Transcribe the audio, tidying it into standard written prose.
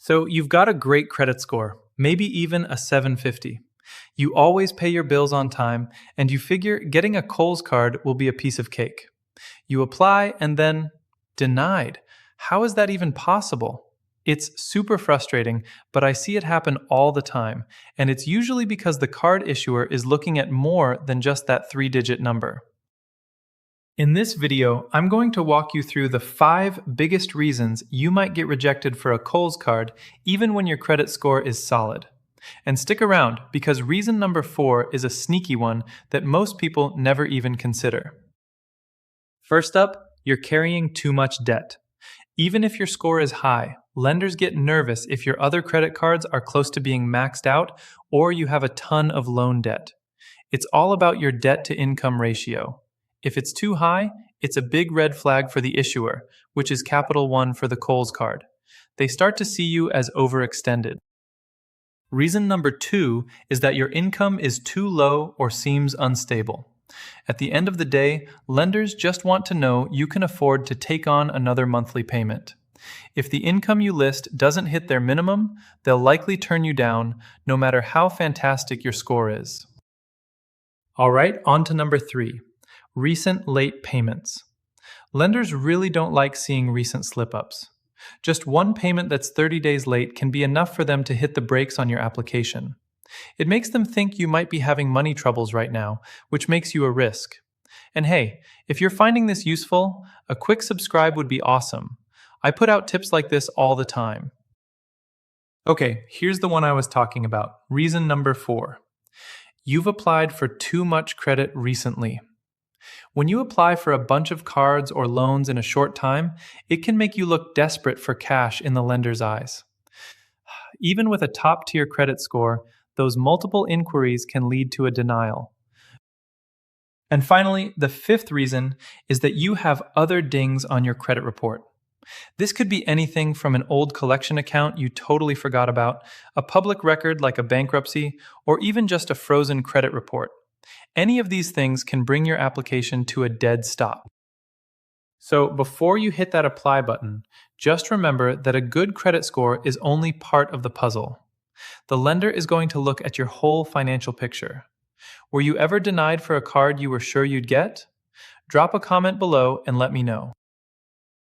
So you've got a great credit score, maybe even a 750. You always pay your bills on time, and you figure getting a Kohl's card will be a piece of cake. You apply and then denied. How is that even possible? It's super frustrating, but I see it happen all the time, and it's usually because the card issuer is looking at more than just that three-digit number. In this video, I'm going to walk you through the 5 biggest reasons you might get rejected for a Kohl's card even when your credit score is solid. And stick around, because reason number 4 is a sneaky one that most people never even consider. First up, you're carrying too much debt. Even if your score is high, lenders get nervous if your other credit cards are close to being maxed out or you have a ton of loan debt. It's all about your debt-to-income ratio. If it's too high, it's a big red flag for the issuer, which is Capital One for the Kohl's card. They start to see you as overextended. Reason number 2 is that your income is too low or seems unstable. At the end of the day, lenders just want to know you can afford to take on another monthly payment. If the income you list doesn't hit their minimum, they'll likely turn you down, no matter how fantastic your score is. All right, on to number 3. Recent late payments. Lenders really don't like seeing recent slip-ups. Just one payment that's 30 days late can be enough for them to hit the brakes on your application. It makes them think you might be having money troubles right now, which makes you a risk. And hey, if you're finding this useful, a quick subscribe would be awesome. I put out tips like this all the time. Okay, here's the one I was talking about. Reason number 4. You've applied for too much credit recently. When you apply for a bunch of cards or loans in a short time, it can make you look desperate for cash in the lender's eyes. Even with a top-tier credit score, those multiple inquiries can lead to a denial. And finally, the 5th reason is that you have other dings on your credit report. This could be anything from an old collection account you totally forgot about, a public record like a bankruptcy, or even just a frozen credit report. Any of these things can bring your application to a dead stop. So before you hit that apply button, just remember that a good credit score is only part of the puzzle. The lender is going to look at your whole financial picture. Were you ever denied for a card you were sure you'd get? Drop a comment below and let me know.